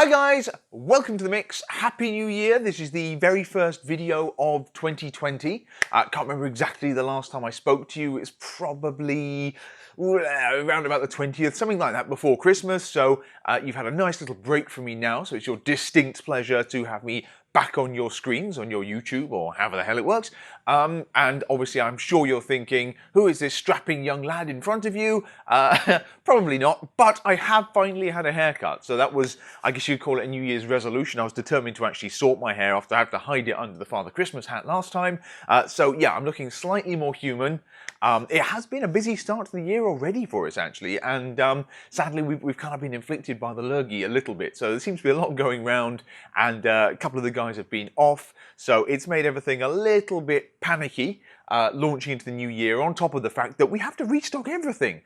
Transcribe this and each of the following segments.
Hi guys, welcome to the mix. Happy New Year. This is the very first video of 2020. Can't remember exactly the last time I spoke to you. It's probably around about the 20th, something like that, before Christmas. So you've had a nice little break from me now. So it's your distinct pleasure to have me back on your screens, on your YouTube, or however the hell it works. And obviously I'm sure you're thinking, who is this strapping young lad in front of you? Probably not, but I have finally had a haircut. So that was, I guess you'd call it a New Year's resolution. I was determined to actually sort my hair after I had to hide it under the Father Christmas hat last time. So yeah, I'm looking slightly more human. It has been a busy start to the year already for us, actually, and sadly we've kind of been inflicted by the lurgy a little bit. So there seems to be a lot going round, and a couple of the guys have been off, so it's made everything a little bit panicky. Launching into the new year, on top of the fact that we have to restock everything.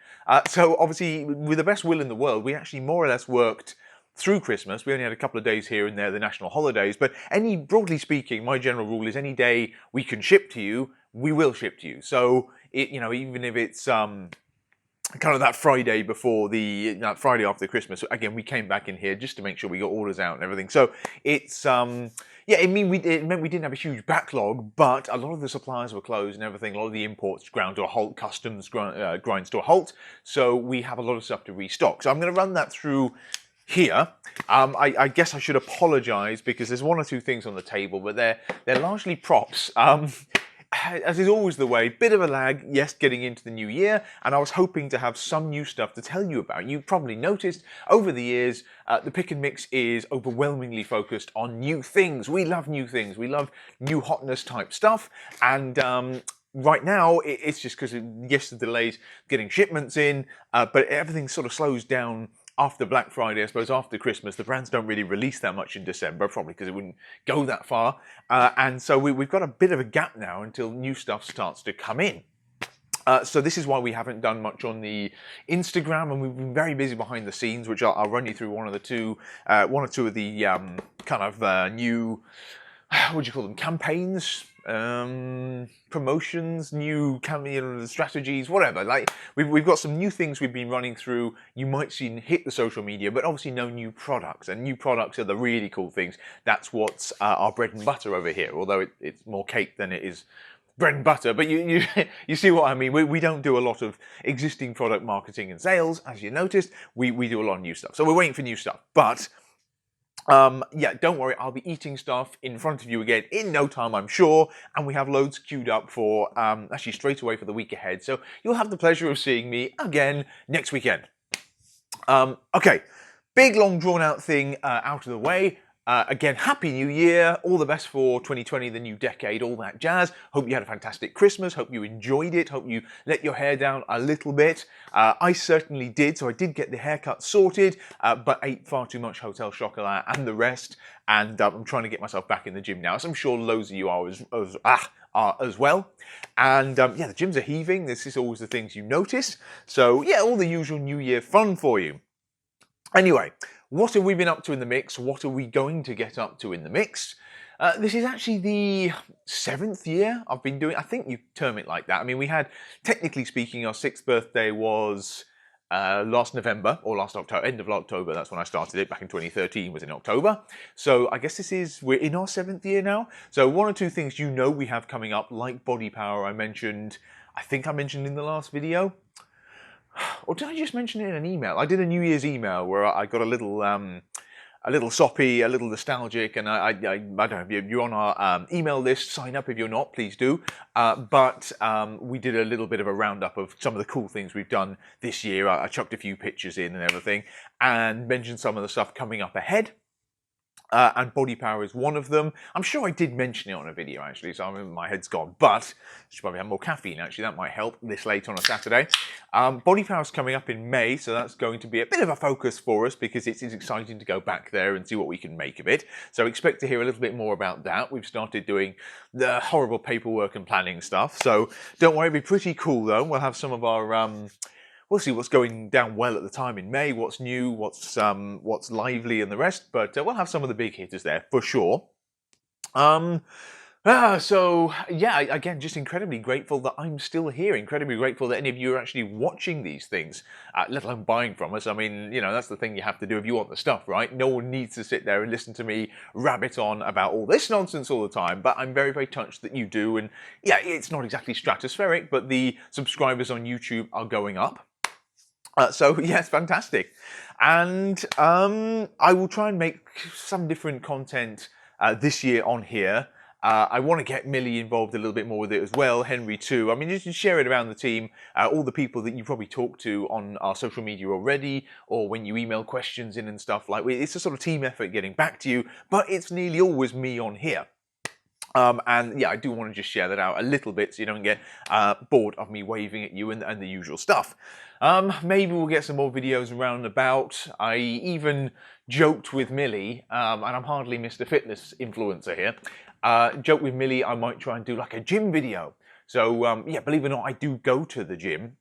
So obviously, with the best will in the world, we actually more or less worked through Christmas. We only had a couple of days here and there, the national holidays, but broadly speaking, my general rule is any day we can ship to you, we will ship to you. So, even if it's kind of that Friday before Friday after Christmas, again, we came back in here just to make sure we got orders out and everything. So it's, yeah, it meant we didn't have a huge backlog, but a lot of the suppliers were closed and everything. A lot of the imports ground to a halt, customs grinds to a halt. So we have a lot of stuff to restock. So I'm going to run that through here. I guess I should apologise because there's one or two things on the table, but they're largely props. As is always the way, bit of a lag, yes, getting into the new year, and I was hoping to have some new stuff to tell you about. You've probably noticed over the years, the Pick and Mix is overwhelmingly focused on new things. We love new things. We love new hotness type stuff, and right now, it's just because, yes, the delays getting shipments in, but everything sort of slows down after Black Friday, I suppose, after Christmas. The brands don't really release that much in December, probably because it wouldn't go that far. And so we've got a bit of a gap now until new stuff starts to come in. So this is why we haven't done much on the Instagram, and we've been very busy behind the scenes, which I'll run you through one or two of the kind of new, what would you call them, campaigns, promotions, new strategies, whatever. Like we've got some new things we've been running through. You might see hit the social media, but obviously no new products. And new products are the really cool things. That's what's our bread and butter over here. Although it's more cake than it is bread and butter, but you see what I mean. We don't do a lot of existing product marketing and sales, as you noticed. We do a lot of new stuff. So we're waiting for new stuff, but. Yeah, don't worry, I'll be eating stuff in front of you again in no time, I'm sure, and we have loads queued up for, actually straight away for the week ahead, so you'll have the pleasure of seeing me again next weekend. Okay, big long drawn out thing out of the way. Again, Happy New Year, all the best for 2020, the new decade, all that jazz. Hope you had a fantastic Christmas, hope you enjoyed it, hope you let your hair down a little bit. I certainly did, so I did get the haircut sorted, but ate far too much hotel chocolat and the rest, and I'm trying to get myself back in the gym now, as I'm sure loads of you are as well. And yeah, the gyms are heaving, this is always the things you notice. So yeah, all the usual New Year fun for you. Anyway, what have we been up to in the mix? What are we going to get up to in the mix? This is actually the 7th year I've been doing, I think you term it like that. I mean, we had, technically speaking, our 6th birthday was last November, or last October, end of October, that's when I started it, back in 2013, was in October. So I guess we're in our 7th year now. So one or two things we have coming up, like BodyPower I think I mentioned in the last video. Or did I just mention it in an email? I did a New Year's email where I got a little soppy, a little nostalgic, and I don't know if you're on our email list. Sign up if you're not, please do. But we did a little bit of a roundup of some of the cool things we've done this year. I chucked a few pictures in and everything, and mentioned some of the stuff coming up ahead. And BodyPower is one of them. I'm sure I did mention it on a video, actually, so my head's gone. But I should probably have more caffeine, actually. That might help this late on a Saturday. BodyPower is coming up in May, so that's going to be a bit of a focus for us because it is exciting to go back there and see what we can make of it. So expect to hear a little bit more about that. We've started doing the horrible paperwork and planning stuff. So don't worry, it'll be pretty cool, though. We'll have some of our... We'll see what's going down well at the time in May, what's new, what's lively and the rest, but we'll have some of the big hitters there for sure. So yeah, again, just incredibly grateful that I'm still here. Incredibly grateful that any of you are actually watching these things, let alone buying from us. I mean, you know, that's the thing you have to do if you want the stuff, right? No one needs to sit there and listen to me rabbit on about all this nonsense all the time. But I'm very, very touched that you do. And yeah, it's not exactly stratospheric, but the subscribers on YouTube are going up. So yes, fantastic. And I will try and make some different content this year on here. I want to get Millie involved a little bit more with it as well, Henry too. I mean, just share it around the team, all the people that you probably talked to on our social media already, or when you email questions in and stuff like. It's a sort of team effort getting back to you, but it's nearly always me on here. And yeah, I do want to just share that out a little bit so you don't get bored of me waving at you and the usual stuff. Maybe we'll get some more videos around about. I even joked with Millie, and I'm hardly Mr. Fitness influencer here, joked with Millie I might try and do like a gym video. So yeah, believe it or not, I do go to the gym.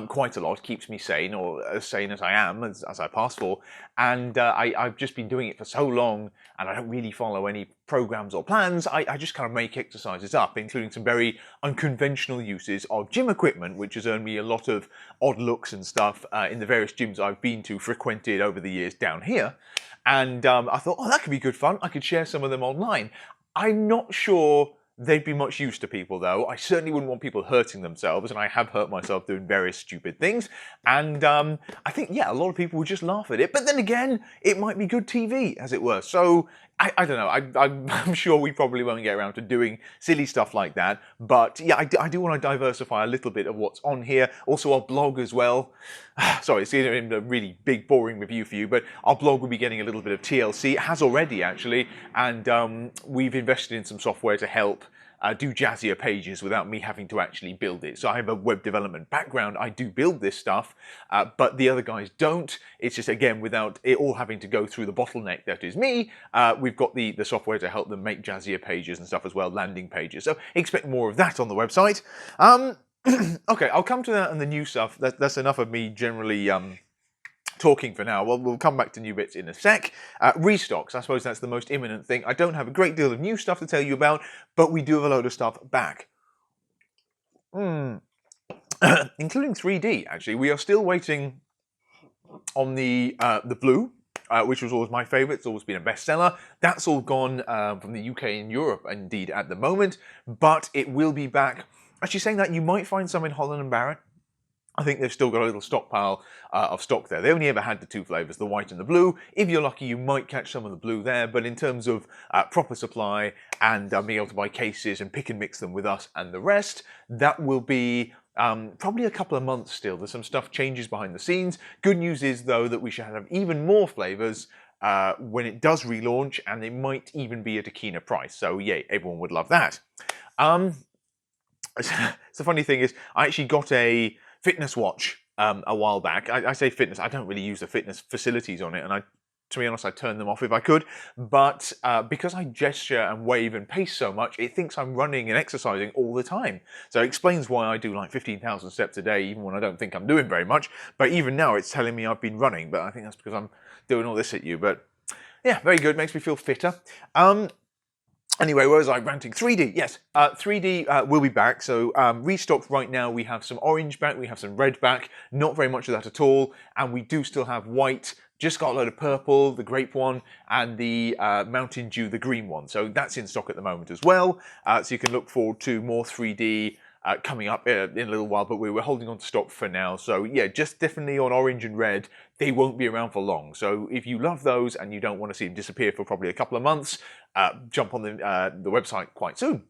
Quite a lot, keeps me sane, or as sane as I am, as I pass for. And I've just been doing it for so long, and I don't really follow any programs or plans. I just kind of make exercises up, including some very unconventional uses of gym equipment, which has earned me a lot of odd looks and stuff in the various gyms I've been to, frequented over the years down here. And I thought, oh, that could be good fun. I could share some of them online. I'm not sure they'd be much use to people, though. I certainly wouldn't want people hurting themselves, and I have hurt myself doing various stupid things. And I think, yeah, a lot of people would just laugh at it. But then again, it might be good TV, as it were. So I don't know. I'm sure we probably won't get around to doing silly stuff like that. But yeah, I do want to diversify a little bit of what's on here. Also, our blog as well. Sorry, it's a really big, boring review for you, but our blog will be getting a little bit of TLC. It has already, actually, and we've invested in some software to help do jazzier pages without me having to actually build it. So I have a web development background. I do build this stuff, but the other guys don't. It's just, again, without it all having to go through the bottleneck that is me, we've got the software to help them make jazzier pages and stuff as well, landing pages. So expect more of that on the website. Okay, I'll come to that and the new stuff. That's enough of me generally talking for now. Well, we'll come back to new bits in a sec. Restocks, I suppose that's the most imminent thing. I don't have a great deal of new stuff to tell you about, but we do have a load of stuff back. Including 3D, actually. We are still waiting on the blue, which was always my favourite. It's always been a bestseller. That's all gone from the UK and Europe, indeed, at the moment, but it will be back. Actually, saying that, you might find some in Holland and Barrett. I think they've still got a little stockpile of stock there. They only ever had the two flavours, the white and the blue. If you're lucky, you might catch some of the blue there, but in terms of proper supply and being able to buy cases and pick and mix them with us and the rest, that will be probably a couple of months still. There's some stuff changes behind the scenes. Good news is, though, that we should have even more flavours when it does relaunch, and it might even be at a keener price. So, yay, everyone would love that. The funny thing is, I actually got a fitness watch a while back. I say fitness, I don't really use the fitness facilities on it, and to be honest, I turn them off if I could, but because I gesture and wave and pace so much, it thinks I'm running and exercising all the time. So it explains why I do like 15,000 steps a day, even when I don't think I'm doing very much. But even now, it's telling me I've been running, but I think that's because I'm doing all this at you. But yeah, very good, makes me feel fitter. Anyway, where was I ranting? 3D, yes. 3D will be back. So restocked right now, we have some orange back, we have some red back, not very much of that at all. And we do still have white, just got a load of purple, the grape one, and the Mountain Dew, the green one. So that's in stock at the moment as well. So you can look forward to more 3D coming up in a little while, but we were holding on to stock for now. So yeah, just definitely on orange and red, they won't be around for long. So if you love those and you don't want to see them disappear for probably a couple of months, jump on the website quite soon.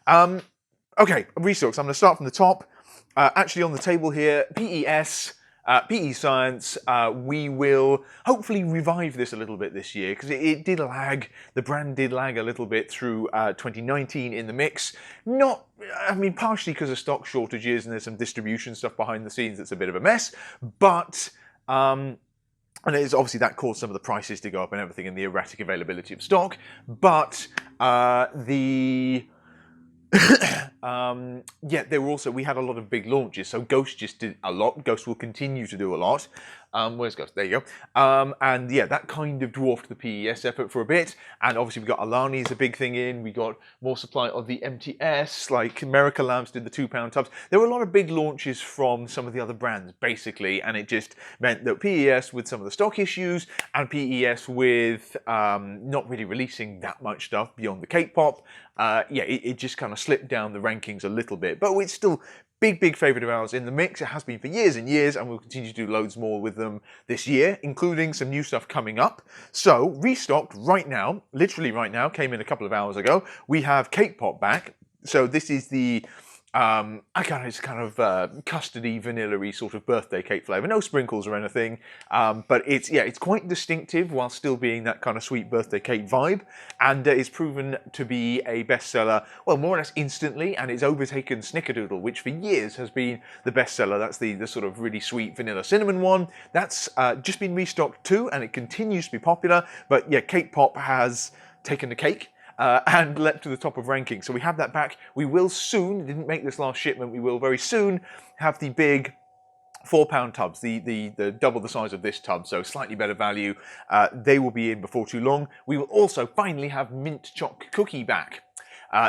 Okay, restocks. I'm going to start from the top. Actually on the table here, PES. PE Science, we will hopefully revive this a little bit this year, because it did lag, the brand did lag a little bit through 2019 in the mix. Not, I mean, partially because of stock shortages and there's some distribution stuff behind the scenes that's a bit of a mess, but and it's obviously that caused some of the prices to go up and everything and the erratic availability of stock, but yeah, we had a lot of big launches, so Ghost just did a lot. Ghost will continue to do a lot. Where's Ghost? There you go. And yeah, that kind of dwarfed the PES effort for a bit. And obviously we got Alani's a big thing in. We got more supply of the MTS, like America Labs did the £2 tubs. There were a lot of big launches from some of the other brands, basically, and it just meant that PES with some of the stock issues and PES with not really releasing that much stuff beyond the cake pop, yeah, it just kind of slipped down the rankings a little bit. But it's still big favourite of ours in the mix. It has been for years and years, and we'll continue to do loads more with them this year, including some new stuff coming up. So, restocked right now, literally right now, came in a couple of hours ago. We have Cake Pop back. So this is the it's kind of custardy, vanilla-y sort of birthday cake flavour. No sprinkles or anything, but it's quite distinctive while still being that kind of sweet birthday cake vibe, and it's proven to be a bestseller, well, more or less instantly, and it's overtaken Snickerdoodle, which for years has been the bestseller. That's the sort of really sweet vanilla cinnamon one. That's just been restocked too, and it continues to be popular. But yeah, Cake Pop has taken the cake. And leapt to the top of ranking. So we have that back. We will soon, didn't make this last shipment, we will very soon have the big £4 tubs, the double the size of this tub, so slightly better value. They will be in before too long. We will also finally have Mint Choc Cookie back.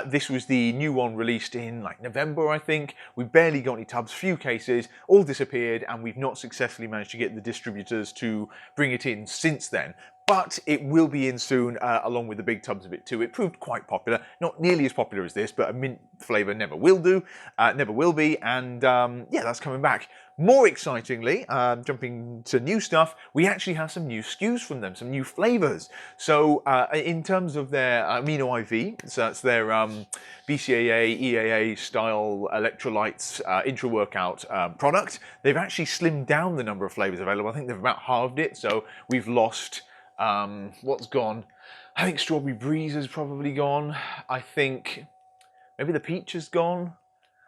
This was the new one released in like November, I think. We barely got any tubs, few cases, all disappeared, and we've not successfully managed to get the distributors to bring it in since then. But it will be in soon, along with the big tubs of it too. It proved quite popular, not nearly as popular as this, but a mint flavour never will do, never will be, and yeah, that's coming back. More excitingly, jumping to new stuff, we actually have some new SKUs from them, some new flavours. So in terms of their Amino IV, so that's their BCAA, EAA style electrolytes intra-workout product, they've actually slimmed down the number of flavours available. I think they've about halved it, so we've lost... what's gone? I think Strawberry Breeze has probably gone. I think maybe the peach has gone.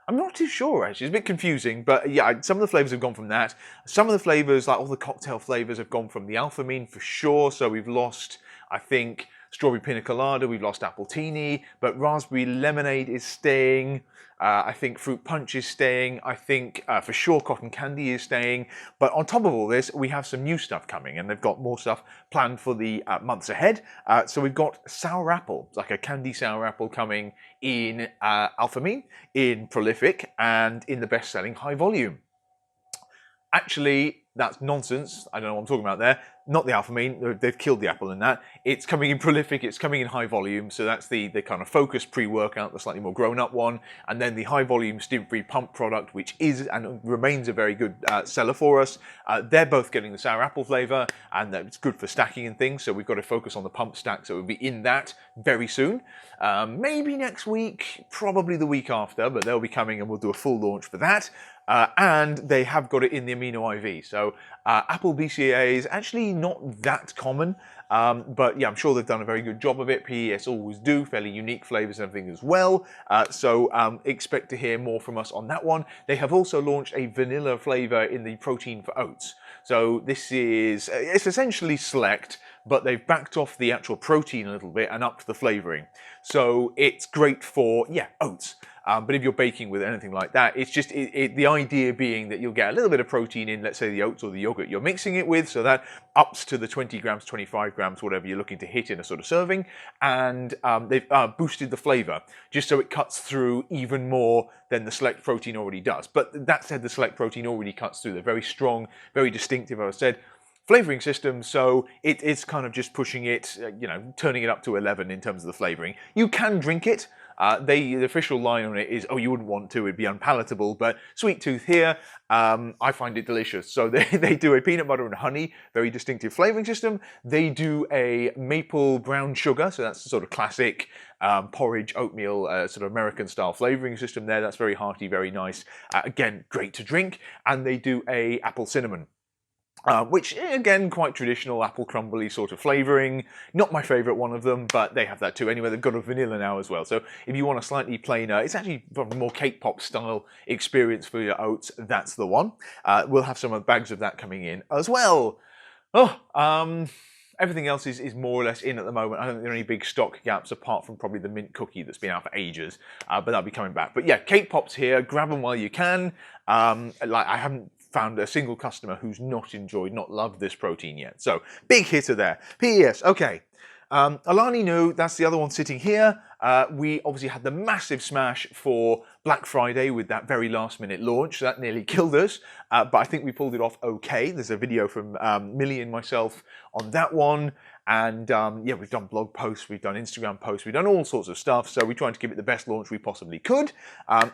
I'm not too sure, actually. It's a bit confusing, but yeah, some of the flavours have gone from that. Some of the flavours, like all the cocktail flavours, have gone from the Alphamine for sure. So we've lost, I think, Strawberry Pina Colada, we've lost Appletini, but Raspberry Lemonade is staying. I think Fruit Punch is staying. I think for sure Cotton Candy is staying. But on top of all this, we have some new stuff coming, and they've got more stuff planned for the months ahead. So we've got Sour Apple, like a candy sour apple coming in Alphamine, in Prolific, and in the best-selling High Volume. Actually, that's nonsense. I don't know what I'm talking about there. Not the Alphamine. They've killed the apple in that. It's coming in Prolific. It's coming in High Volume. So that's the kind of focused pre-workout, the slightly more grown-up one. And then the High Volume Stim-Free Pump product, which is and remains a very good seller for us. They're both getting the sour apple flavour, and it's good for stacking and things. So we've got to focus on the pump stack. So we'll be in that very soon. Maybe next week, probably the week after, but they'll be coming, and we'll do a full launch for that. And they have got it in the Amino IV. So Apple BCAA is actually not that common, but yeah, I'm sure they've done a very good job of it. PES always do, fairly unique flavours and everything as well. So expect to hear more from us on that one. They have also launched a vanilla flavour in the protein for oats. So this is, it's essentially Select, but they've backed off the actual protein a little bit and upped the flavouring. So it's great for, yeah, oats. But if you're baking with anything like that, it's just the idea being that you'll get a little bit of protein in, let's say, the oats or the yogurt you're mixing it with, so that ups to the 20 grams, 25 grams, whatever you're looking to hit in a sort of serving. And they've boosted the flavour, just so it cuts through even more than the Select protein already does. But that said, the Select protein already cuts through. They're very strong, very distinctive, as I said. Flavouring system, so it's kind of just pushing it, turning it up to 11 in terms of the flavouring. You can drink it. The official line on it is, oh, you wouldn't want to, it'd be unpalatable, but sweet tooth here, I find it delicious. So they do a peanut butter and honey, very distinctive flavouring system. They do a maple brown sugar, so that's the sort of classic porridge, oatmeal, sort of American style flavouring system there. That's very hearty, very nice. Again, great to drink. And they do a apple cinnamon. Which, again, quite traditional apple crumbly sort of flavouring. Not my favourite one of them, but they have that too. Anyway, they've got a vanilla now as well. So if you want a slightly plainer, it's actually probably more cake pop style experience for your oats, that's the one. We'll have some bags of that coming in as well. Everything else is more or less in at the moment. I don't think there are any big stock gaps apart from probably the mint cookie that's been out for ages, but that'll be coming back. But yeah, cake pops here. Grab them while you can. I haven't found a single customer who's not loved this protein yet. So big hitter there. PES, okay. Alani Nu, that's the other one sitting here. We obviously had the massive smash for Black Friday with that very last minute launch. That nearly killed us, but I think we pulled it off okay. There's a video from Millie and myself on that one. And yeah, we've done blog posts, we've done Instagram posts, we've done all sorts of stuff. So we're trying to give it the best launch we possibly could.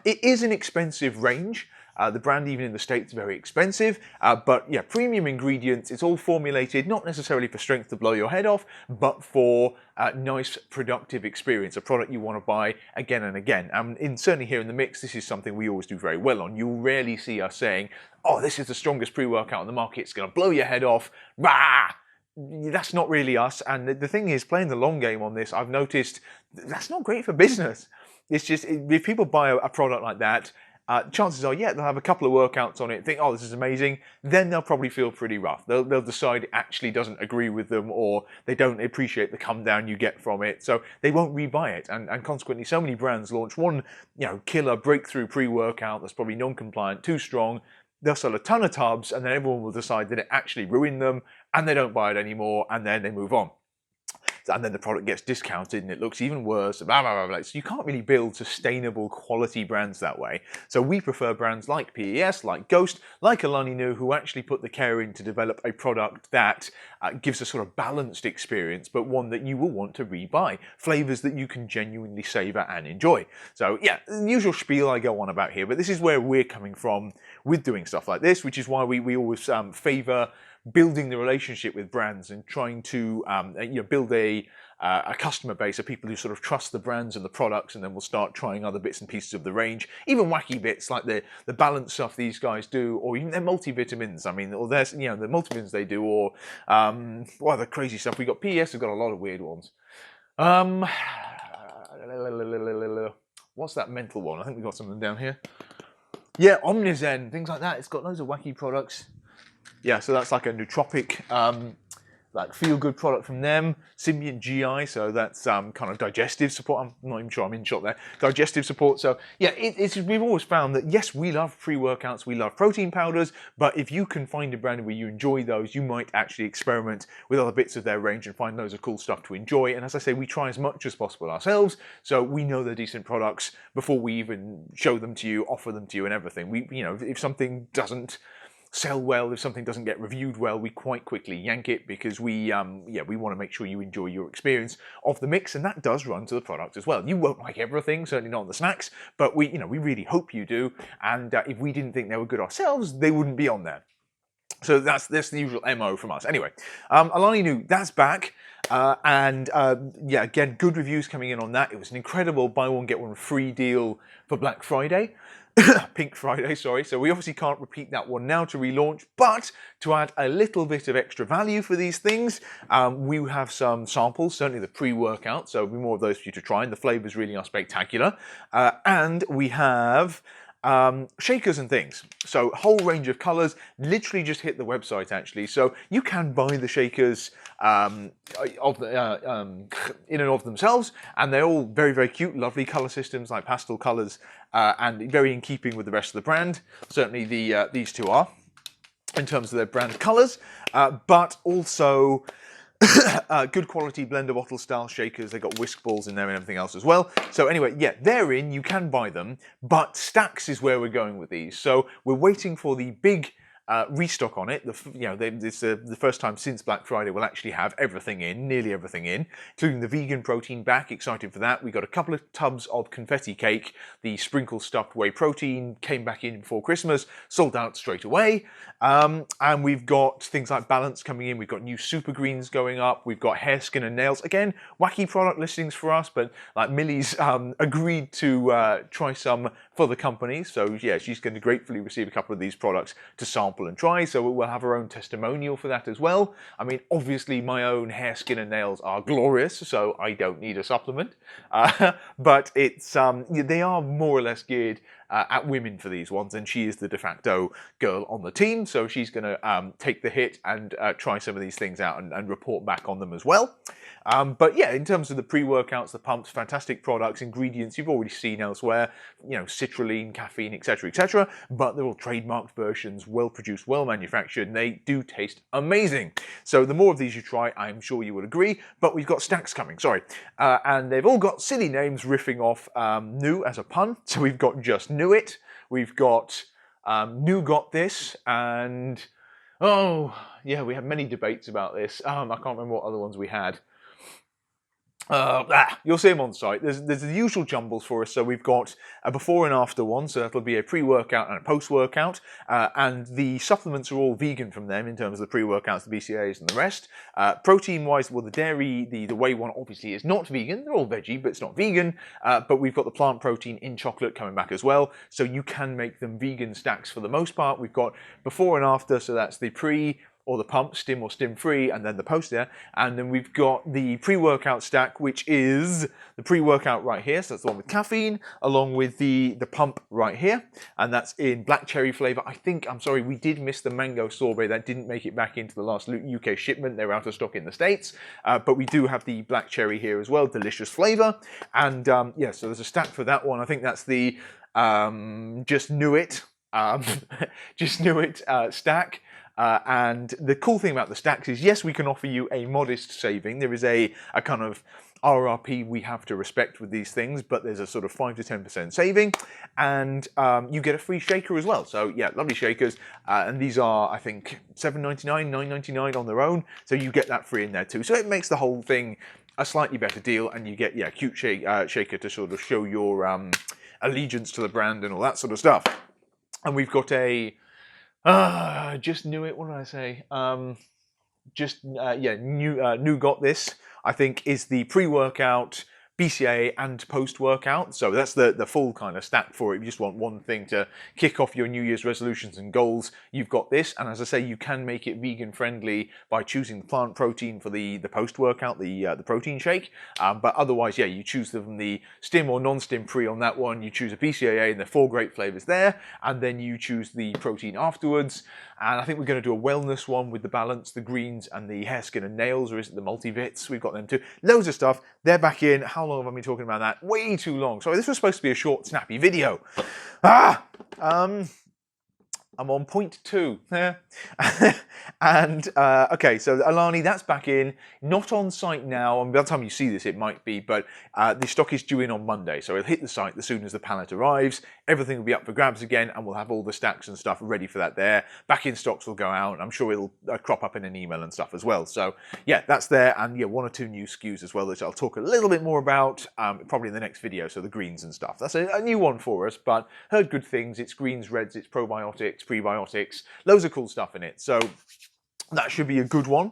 It is an expensive range. The brand, even in the States, is very expensive, but yeah, premium ingredients. It's all formulated, not necessarily for strength to blow your head off, but for nice, productive experience, a product you want to buy again and again. And certainly here in the mix, this is something we always do very well on. You'll rarely see us saying, oh, this is the strongest pre-workout on the market, it's going to blow your head off, rah! That's not really us. And the thing is, playing the long game on this, I've noticed that's not great for business. It's just, if people buy a product like that, chances are, yeah, they'll have a couple of workouts on it, think, oh, this is amazing, then they'll probably feel pretty rough. They'll decide it actually doesn't agree with them, or they don't appreciate the come down you get from it, so they won't rebuy it. And consequently, so many brands launch one, killer breakthrough pre-workout that's probably non-compliant, too strong. They'll sell a ton of tubs, and then everyone will decide that it actually ruined them, and they don't buy it anymore, and then they move on. And then the product gets discounted and it looks even worse, blah, blah, blah, blah. So you can't really build sustainable quality brands that way. So we prefer brands like PES, like Ghost, like Alani Nu, who actually put the care in to develop a product that gives a sort of balanced experience, but one that you will want to rebuy. Flavors that you can genuinely savor and enjoy. So yeah, the usual spiel I go on about here, but this is where we're coming from with doing stuff like this, which is why we always favor building the relationship with brands and trying to build a customer base of people who sort of trust the brands and the products, and then we'll start trying other bits and pieces of the range, even wacky bits like the balance stuff these guys do, or even their multivitamins. I mean, or there's the multivitamins they do, or the crazy stuff. We got PES, we've got a lot of weird ones. What's that mental one? I think we got something down here. Yeah, Omnizen, things like that. It's got loads of wacky products. Yeah, so that's like a nootropic, like feel-good product from them. Symbiont GI, so that's kind of digestive support. I'm not even sure I'm in shot there. Digestive support. So yeah, we've always found that yes, we love pre-workouts, we love protein powders, but if you can find a brand where you enjoy those, you might actually experiment with other bits of their range and find loads of cool stuff to enjoy. And as I say, we try as much as possible ourselves, so we know they're decent products before we even show them to you, offer them to you, and everything. We, if something doesn't sell well, if something doesn't get reviewed well, we quite quickly yank it, because we want to make sure you enjoy your experience of the mix, and that does run to the product as well. You won't like everything, certainly not the snacks, but we really hope you do, and if we didn't think they were good ourselves, they wouldn't be on there. So that's the usual MO from us. Anyway, Alani Nu, that's back. Yeah, again, good reviews coming in on that. It was an incredible buy one, get one free deal for Black Friday. Pink Friday, sorry. So we obviously can't repeat that one now to relaunch, but to add a little bit of extra value for these things, we have some samples, certainly the pre-workout, so there'll be more of those for you to try, and the flavors really are spectacular. And we have shakers and things, so a whole range of colors. Literally just hit the website actually, so you can buy the shakers in and of themselves, and they're all very, very cute, lovely color systems, like pastel colors, and very in keeping with the rest of the brand. Certainly these two are, in terms of their brand colors, but also good quality blender bottle style shakers. They've got whisk balls in there and everything else as well. So anyway, yeah, they're in, you can buy them, but stacks is where we're going with these. So we're waiting for the big restock on it. It's the first time since Black Friday we'll actually have everything in, nearly everything in, including the vegan protein back. Excited for that. We got a couple of tubs of confetti cake. The sprinkle stuffed whey protein came back in before Christmas, sold out straight away. And we've got things like Balance coming in. We've got new super greens going up. We've got hair, skin and nails. Again, wacky product listings for us, but like Millie's agreed to try some for the company. So yeah, she's going to gratefully receive a couple of these products to sample and try, so we'll have our own testimonial for that as well. I mean, obviously my own hair, skin and nails are glorious, so I don't need a supplement, but it's they are more or less geared at women for these ones, and she is the de facto girl on the team, so she's going to take the hit and try some of these things out and report back on them as well. But yeah, in terms of the pre-workouts, the pumps, fantastic products, ingredients you've already seen elsewhere, you know, citrulline, caffeine, etc., etc. But they're all trademarked versions, well-produced, well-manufactured, and they do taste amazing. So the more of these you try, I'm sure you would agree. But we've got stacks coming, sorry. And they've all got silly names riffing off new as a pun. So we've got Just Knew It, we've got New Got This, and oh yeah, we had many debates about this. I can't remember what other ones we had. You'll see them on site. There's the usual jumbles for us. So we've got a before and after one. So that'll be a pre-workout and a post-workout. And the supplements are all vegan from them in terms of the pre-workouts, the BCAAs and the rest. Protein-wise, well, the dairy, the whey one obviously is not vegan. They're all veggie, but it's not vegan. But we've got the plant protein in chocolate coming back as well. So you can make them vegan stacks for the most part. We've got before and after. So that's the pre or the pump, stim or stim free, and then the post there. And then we've got the pre-workout stack, which is the pre-workout right here. So that's the one with caffeine, along with the pump right here. And that's in black cherry flavor. I'm sorry, we did miss the mango sorbet. That didn't make it back into the last UK shipment. They're out of stock in the States. But we do have the black cherry here as well. Delicious flavor. And yeah, so there's a stack for that one. I think that's the Just Knew It. Just Knew It stack. And the cool thing about the stacks is, yes, we can offer you a modest saving. There is a kind of RRP we have to respect with these things, but there's a sort of 5 to 10% saving, and you get a free shaker as well. So yeah, lovely shakers, and these are, I think, $7.99, $9.99 on their own, so you get that free in there too. So it makes the whole thing a slightly better deal, and you get, yeah, a cute shaker to sort of show your allegiance to the brand and all that sort of stuff. And we've got a Just Knew It. What did I say? New Got This, I think, is the pre-workout, BCAA and post-workout. So that's the full kind of stack for it. If you just want one thing to kick off your New Year's resolutions and goals, you've got this. And as I say, you can make it vegan friendly by choosing plant protein for the post-workout, the protein shake. But otherwise, yeah, you choose from the stim or non-stim pre on that one. You choose a BCAA and there are 4 great flavors there. And then you choose the protein afterwards. And I think we're going to do a wellness one with the balance, the greens, and the hair, skin, and nails, or is it the multivits? We've got them too. Loads of stuff. They're back in. How long have I been talking about that? Way too long. Sorry, this was supposed to be a short, snappy video. I'm on point 2. And, okay, so Alani, that's back in. Not on site now. And by the time you see this, it might be. But the stock is due in on Monday. So it'll hit the site as soon as the pallet arrives. Everything will be up for grabs again. And we'll have all the stacks and stuff ready for that there. Back in stocks will go out. I'm sure it'll crop up in an email and stuff as well. So, yeah, that's there. And, yeah, 1 or 2 new SKUs as well, which I'll talk a little bit more about probably in the next video. So the greens and stuff. That's a new one for us. But heard good things. It's greens, reds, it's probiotics, prebiotics, loads of cool stuff in it. So that should be a good one.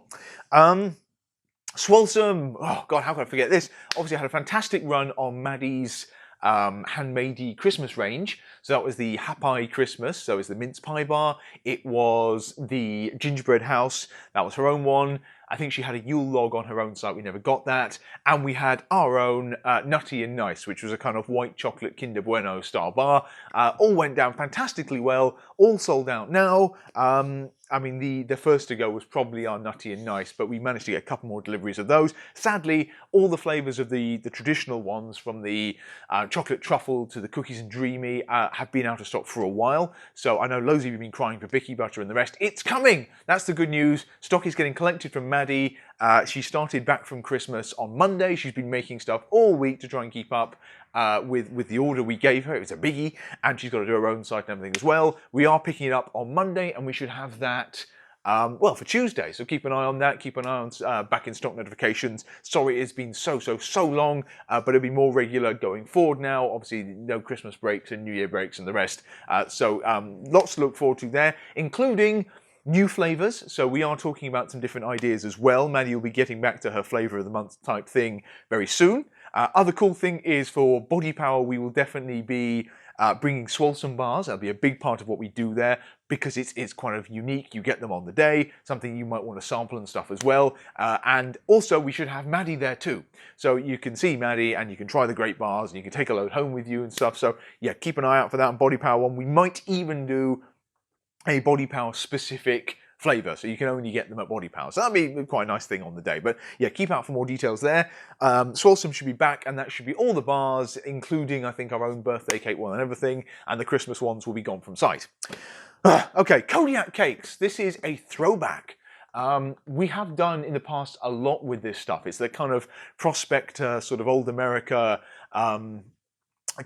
Swolsome, oh God, how could I forget this? Obviously I had a fantastic run on Maddie's handmade Christmas range. So that was the Happy Christmas, so it's the mince pie bar. It was the gingerbread house, that was her own one. I think she had a Yule log on her own site, we never got that. And we had our own Nutty and Nice, which was a kind of white chocolate Kinder Bueno style bar. All went down fantastically well, all sold out now. I mean, the first to go was probably our Nutty and Nice, but we managed to get a couple more deliveries of those. Sadly, all the flavours of the traditional ones, from the chocolate truffle to the cookies and dreamy, have been out of stock for a while. So I know loads of you have been crying for Bicky Butter and the rest. It's coming! That's the good news. Stock is getting collected from Maddie. She started back from Christmas on Monday. She's been making stuff all week to try and keep up with the order we gave her. It was a biggie, and she's got to do her own site and everything as well. We are picking it up on Monday, and we should have that well, for Tuesday. So keep an eye on that. Keep an eye on back in stock notifications. Sorry it's been so long, but it'll be more regular going forward now. Obviously, no Christmas breaks and New Year breaks and the rest. So lots to look forward to there, including new flavours. So we are talking about some different ideas as well. Maddie will be getting back to her flavour of the month type thing very soon. Other cool thing is for BodyPower, we will definitely be bringing Swolsome bars. That'll be a big part of what we do there, because it's quite of unique. You get them on the day, something you might want to sample and stuff as well. And also we should have Maddie there too. So you can see Maddie and you can try the great bars and you can take a load home with you and stuff. So yeah, keep an eye out for that on BodyPower one. We might even do a BodyPower specific flavour, so you can only get them at BodyPower. So that'd be quite a nice thing on the day. But yeah, keep out for more details there. Swolsome should be back, and that should be all the bars, including, I think, our own birthday cake one and everything, and the Christmas ones will be gone from sight. Okay, Kodiak cakes. This is a throwback. We have done in the past a lot with this stuff. It's the kind of prospector, sort of old America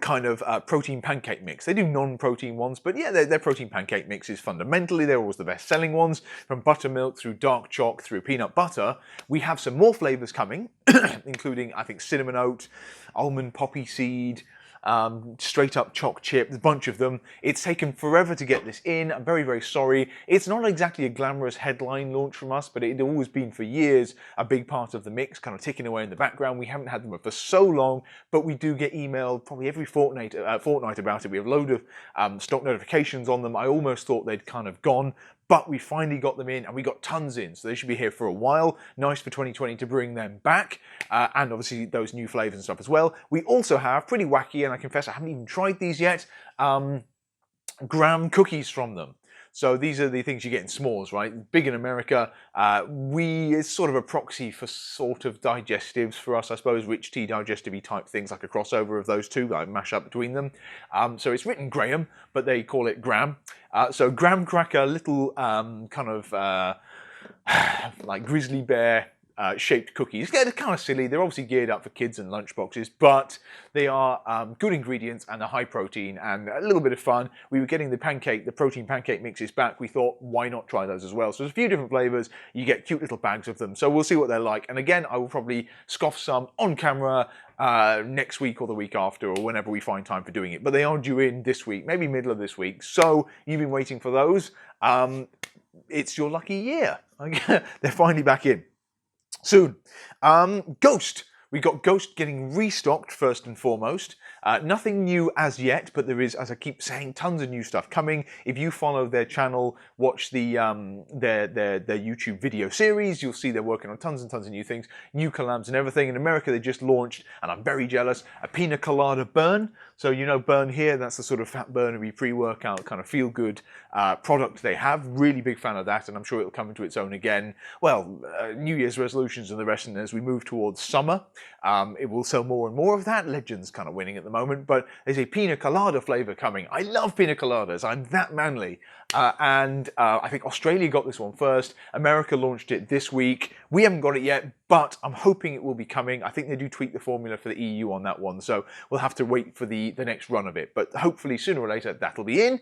kind of protein pancake mix. They do non-protein ones, but yeah, their protein pancake mixes fundamentally, they're always the best selling ones, from buttermilk through dark choc through peanut butter. We have some more flavors coming, including, I think, cinnamon oat, almond poppy seed, straight up choc chip, there's a bunch of them. It's taken forever to get this in. I'm very, very sorry. It's not exactly a glamorous headline launch from us, but it had always been for years a big part of the mix, kind of ticking away in the background. We haven't had them for so long, but we do get emailed probably every fortnight about it. We have a load of stock notifications on them. I almost thought they'd kind of gone, but we finally got them in, and we got tons in, so they should be here for a while. Nice for 2020 to bring them back, and obviously those new flavors and stuff as well. We also have, pretty wacky, and I confess I haven't even tried these yet, graham cookies from them. So these are the things you get in s'mores, right? Big in America. It's sort of a proxy for sort of digestives for us, I suppose, rich tea digestive-y type things, like a crossover of those two, like mash up between them. So it's written Graham, but they call it graham. So graham cracker, little kind of like grizzly bear shaped cookies. They're kind of silly. They're obviously geared up for kids and lunchboxes, but they are good ingredients and they're high protein and a little bit of fun. We were getting the protein pancake mixes back. We thought, why not try those as well? So there's a few different flavors. You get cute little bags of them. So we'll see what they're like. And again, I will probably scoff some on camera next week or the week after, or whenever we find time for doing it. But they are due in this week, maybe middle of this week. So you've been waiting for those. It's your lucky year. They're finally back in. Soon. Ghost. We got Ghost getting restocked first and foremost. Nothing new as yet, but there is, as I keep saying, tons of new stuff coming. If you follow their channel, watch the their YouTube video series, you'll see they're working on tons and tons of new things, new collabs and everything. In America, they just launched, and I'm very jealous, a pina colada burn. So you know Burn here, that's the sort of fat burnery pre-workout kind of feel-good product they have. Really big fan of that, and I'm sure it'll come into its own again. Well, New Year's resolutions and the rest, and as we move towards summer, it will sell more and more of that. Legend's kind of winning at the moment, but there's a pina colada flavor coming. I love pina coladas. I'm that manly. And I think Australia got this one first. America launched it this week. We haven't got it yet, but I'm hoping it will be coming. I think they do tweak the formula for the EU on that one, so we'll have to wait for the next run of it. But hopefully sooner or later that'll be in.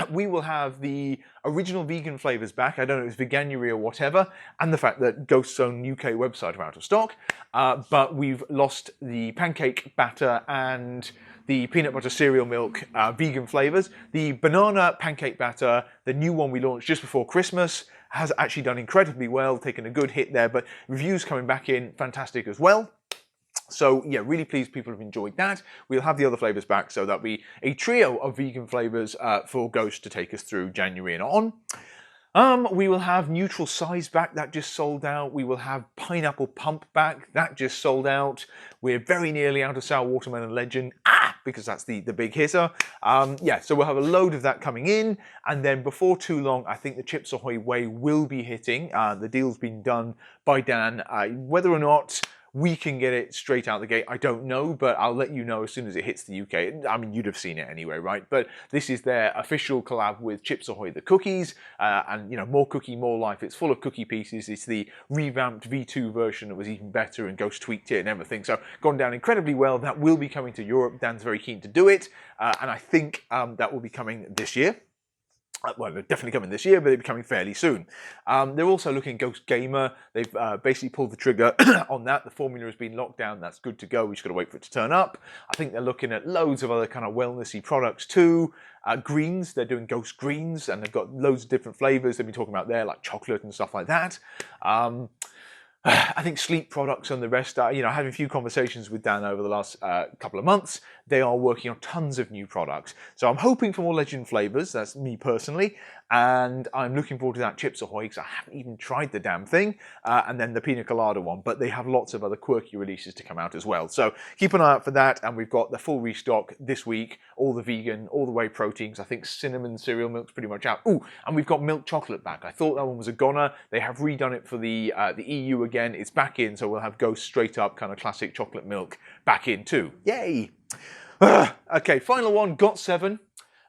We will have the original vegan flavors back. I don't know if it's Veganuary or whatever, and the fact that Ghost's own UK website are out of stock. But we've lost the pancake batter and the peanut butter cereal milk vegan flavors. The banana pancake batter, the new one we launched just before Christmas, has actually done incredibly well, taken a good hit there, but reviews coming back in fantastic as well. So yeah, really pleased people have enjoyed that. We'll have the other flavors back, so that'll be a trio of vegan flavors for Ghost to take us through January and on. We will have neutral size back, that just sold out. We will have pineapple pump back, that just sold out. We're very nearly out of sour watermelon Legend, because that's the big hitter. Yeah, so we'll have a load of that coming in, and then before too long, I think the Chips Ahoy Whey will be hitting. The deal's been done by Dan. Whether or not we can get it straight out the gate, I don't know, but I'll let you know as soon as it hits the UK. I mean, you'd have seen it anyway, right? But this is their official collab with Chips Ahoy the cookies, and you know, more cookie, more life. It's full of cookie pieces. It's the revamped V2 version that was even better, and Ghost tweaked it and everything. So gone down incredibly well. That will be coming to Europe. Dan's very keen to do it, and I think that will be coming this year. Well, they're definitely coming this year, but they'll be coming fairly soon. They're also looking at Ghost Gamer. They've basically pulled the trigger on that. The formula has been locked down. That's good to go. We've just got to wait for it to turn up. I think they're looking at loads of other kind of wellnessy products too. Greens, they're doing Ghost Greens, and they've got loads of different flavors they've been talking about there, like chocolate and stuff like that. I think sleep products and the rest are, having a few conversations with Dan over the last couple of months. They are working on tons of new products. So I'm hoping for more Legend flavors. That's me personally. And I'm looking forward to that Chips Ahoy because I haven't even tried the damn thing. And then the Pina Colada one. But they have lots of other quirky releases to come out as well. So keep an eye out for that. And we've got the full restock this week. All the vegan, all the whey proteins. I think cinnamon cereal milk's pretty much out. Ooh, and we've got milk chocolate back. I thought that one was a goner. They have redone it for the EU again. It's back in, so we'll have Ghost straight up kind of classic chocolate milk back in too. Yay! Okay, final one, Got7.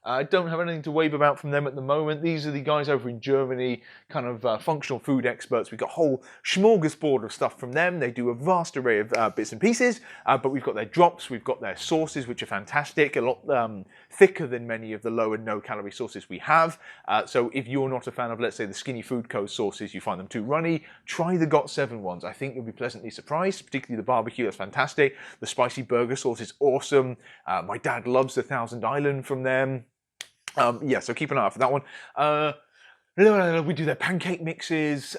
I don't have anything to wave about from them at the moment. These are the guys over in Germany, kind of functional food experts. We've got a whole smorgasbord of stuff from them. They do a vast array of bits and pieces, but we've got their drops, we've got their sauces, which are fantastic, a lot thicker than many of the low and no calorie sauces we have. So if you're not a fan of, let's say, the Skinny Food Co. sauces, you find them too runny, try the Got7 ones. I think you'll be pleasantly surprised, particularly the barbecue, that's fantastic. The spicy burger sauce is awesome. My dad loves the Thousand Island from them. Yeah, so keep an eye out for that one. We do their pancake mixes.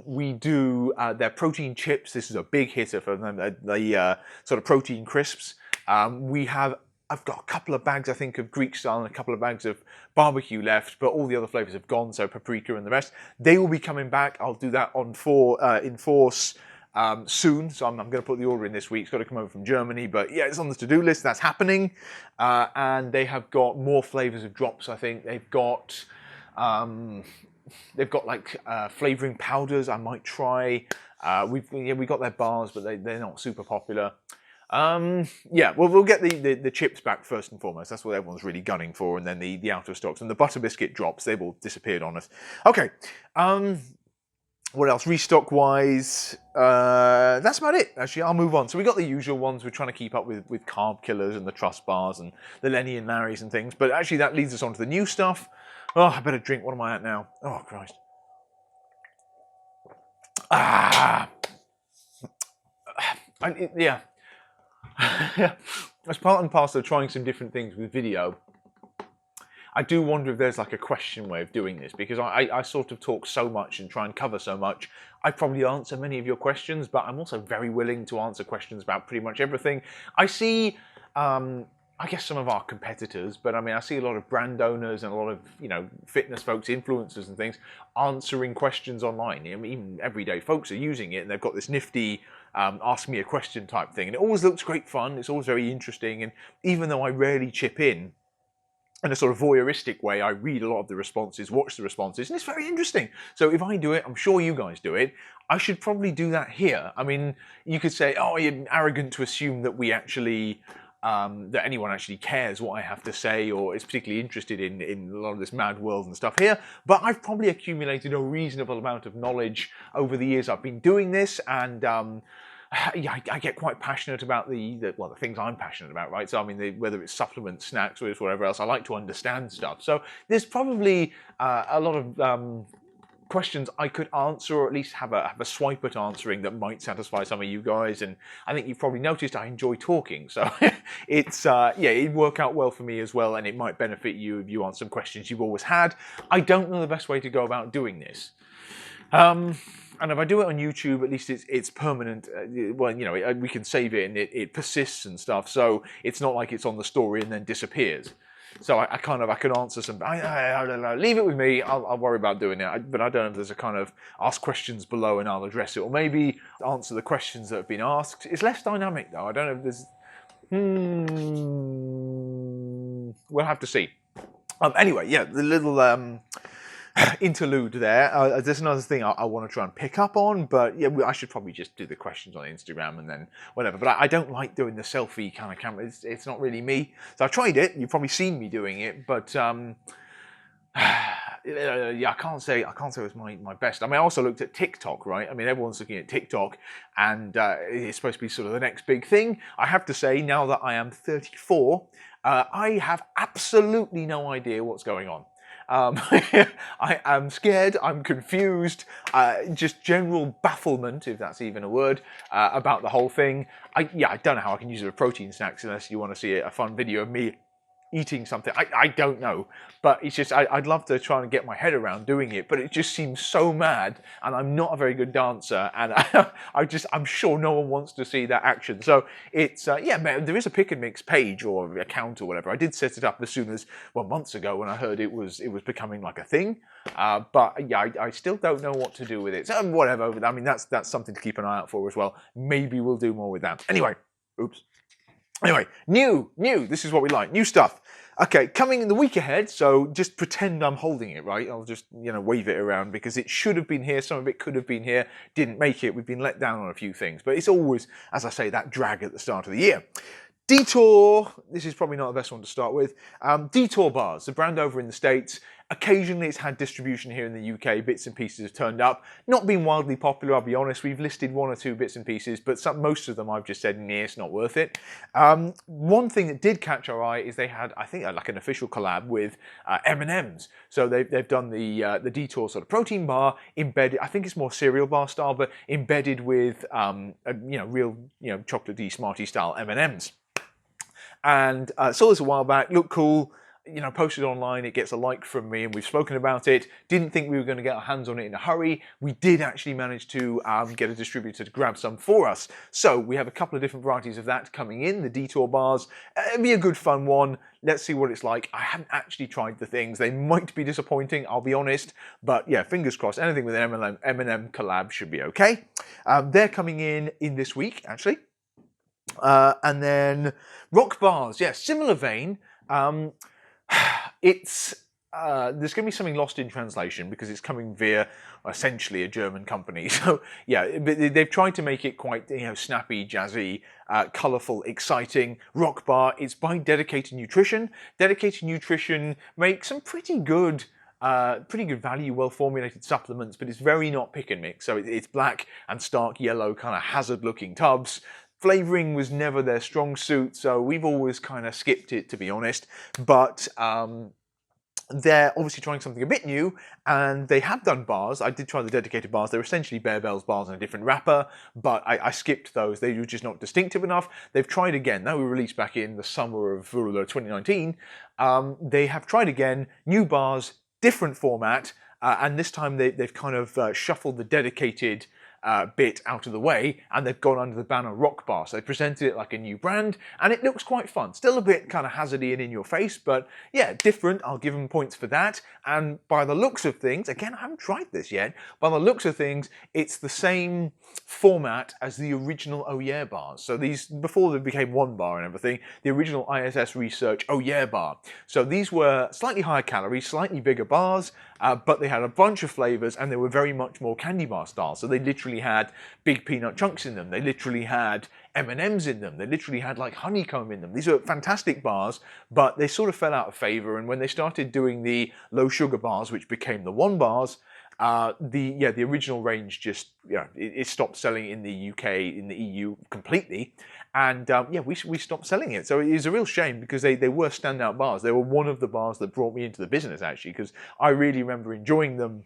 We do their protein chips. This is a big hitter for them. The sort of protein crisps. I've got a couple of bags, I think, of Greek style and a couple of bags of barbecue left, but all the other flavors have gone, so paprika and the rest. They will be coming back. I'll do that on in force soon, so I'm going to put the order in this week. It's got to come over from Germany, but yeah, it's on the to-do list. That's happening. And they have got more flavors of drops, I think. They've got like flavoring powders I might try. We got their bars, but they're not super popular. Yeah, well, we'll get the chips back first and foremost. That's what everyone's really gunning for, and then the out of stocks. And the butter biscuit drops, they've all disappeared on us. Okay, what else? Restock wise, that's about it. Actually, I'll move on. So we got the usual ones. We're trying to keep up with carb killers and the Trust bars and the Lenny and Larry's and things. But actually, that leads us on to the new stuff. Oh, I better drink. What am I at now? Oh, Christ. Yeah. As part and parcel of trying some different things with video, I do wonder if there's like a question way of doing this, because I sort of talk so much and try and cover so much. I probably answer many of your questions, but I'm also very willing to answer questions about pretty much everything. I see, I guess, some of our competitors, but I mean, I see a lot of brand owners and a lot of, fitness folks, influencers and things answering questions online. I mean, even everyday folks are using it, and they've got this nifty ask me a question type thing. And it always looks great fun. It's always very interesting. And even though I rarely chip in a sort of voyeuristic way, I read a lot of the responses, watch the responses, and it's very interesting. So if I do it, I'm sure you guys do it. I should probably do that here. I mean, you could say, oh, you're arrogant to assume that we actually, that anyone actually cares what I have to say or is particularly interested in a lot of this mad world and stuff here. But I've probably accumulated a reasonable amount of knowledge over the years I've been doing this, and yeah, I get quite passionate about the things I'm passionate about, right? So I mean, whether it's supplements, snacks, or whatever else, I like to understand stuff. So there's probably a lot of questions I could answer, or at least have a swipe at answering, that might satisfy some of you guys. And I think you've probably noticed I enjoy talking, so it's yeah, it'd work out well for me as well, and it might benefit you if you answer some questions you've always had. I don't know the best way to go about doing this. And if I do it on YouTube, at least it's permanent. Well, we can save it and it persists and stuff. So it's not like it's on the story and then disappears. So I can answer some. I don't know. Leave it with me. I'll worry about doing it. But I don't know if there's a kind of ask questions below and I'll address it, or maybe answer the questions that have been asked. It's less dynamic though. I don't know if there's. We'll have to see. Anyway, yeah, the little interlude there. There's another thing I want to try and pick up on, but yeah, I should probably just do the questions on Instagram and then whatever. But I don't like doing the selfie kind of camera. It's not really me. So I tried it. You've probably seen me doing it, but yeah, I can't say it was my best. I mean, I also looked at TikTok, right? I mean, everyone's looking at TikTok, and it's supposed to be sort of the next big thing. I have to say, now that I am 34, I have absolutely no idea what's going on. I am scared, I'm confused, just general bafflement, if that's even a word, about the whole thing. I don't know how I can use it for protein snacks unless you want to see a fun video of me eating something. I don't know, but it's just I'd love to try and get my head around doing it, but it just seems so mad, and I'm not a very good dancer, and I'm sure no one wants to see that action. So it's yeah, man, there is a pick and mix page or account or whatever. I did set it up as soon as, well, months ago when I heard it was becoming like a thing, but yeah, I still don't know what to do with it. So whatever. I mean, that's something to keep an eye out for as well. Maybe we'll do more with that. Anyway, oops. Anyway, new, this is what we like, new stuff. Okay, coming in the week ahead, so just pretend I'm holding it, right? I'll just, wave it around because it should have been here, some of it could have been here, didn't make it, we've been let down on a few things, but it's always, as I say, that drag at the start of the year. Detour, this is probably not the best one to start with. Detour bars, the brand over in the States. Occasionally it's had distribution here in the UK, bits and pieces have turned up. Not been wildly popular, I'll be honest. We've listed one or two bits and pieces, but most of them I've just said, nah, it's not worth it. One thing that did catch our eye is they had, I think, like an official collab with M&M's. So they've done the Detour sort of protein bar embedded, I think it's more cereal bar style, but embedded with, real, chocolatey, Smartie style M&M's. And saw this a while back, looked cool, posted online, it gets a like from me and we've spoken about it. Didn't think we were going to get our hands on it in a hurry. We did actually manage to get a distributor to grab some for us. So we have a couple of different varieties of that coming in, the Detour bars. It'll be a good fun one. Let's see what it's like. I haven't actually tried the things. They might be disappointing, I'll be honest. But yeah, fingers crossed, anything with an M&M collab should be okay. They're coming in this week, actually. And then rock bars, yeah, similar vein. It's there's going to be something lost in translation because it's coming via essentially a German company. So yeah, they've tried to make it quite snappy, jazzy, colourful, exciting. Rock bar. It's by Dedicated Nutrition. Dedicated Nutrition makes some pretty good value, well-formulated supplements, but it's very not pick and mix. So it's black and stark yellow, kind of hazard-looking tubs. Flavouring was never their strong suit, so we've always kind of skipped it, to be honest. But they're obviously trying something a bit new, and they have done bars. I did try the dedicated bars. They're essentially Bear Bells bars in a different wrapper, but I skipped those. They were just not distinctive enough. They've tried again. That were released back in the summer of 2019. They have tried again, new bars, different format, and this time they've kind of shuffled the dedicated bit out of the way, and they've gone under the banner Rock Bar. So they presented it like a new brand, and it looks quite fun. Still a bit kind of hazardy and in your face, but yeah, different. I'll give them points for that. And by the looks of things, again, I haven't tried this yet, by the looks of things, it's the same format as the original Oh Yeah bars. So these, before they became one bar and everything, the original ISS Research Oh Yeah bar. So these were slightly higher calories, slightly bigger bars, but they had a bunch of flavours and they were very much more candy bar style. So they literally had big peanut chunks in them. They literally had M&Ms in them. They literally had like honeycomb in them. These are fantastic bars, but they sort of fell out of favour. And when they started doing the low sugar bars, which became the one bars, the original range just it stopped selling in the UK, in the EU completely, and we stopped selling it. So it is a real shame because they were standout bars. They were one of the bars that brought me into the business actually, because I really remember enjoying them.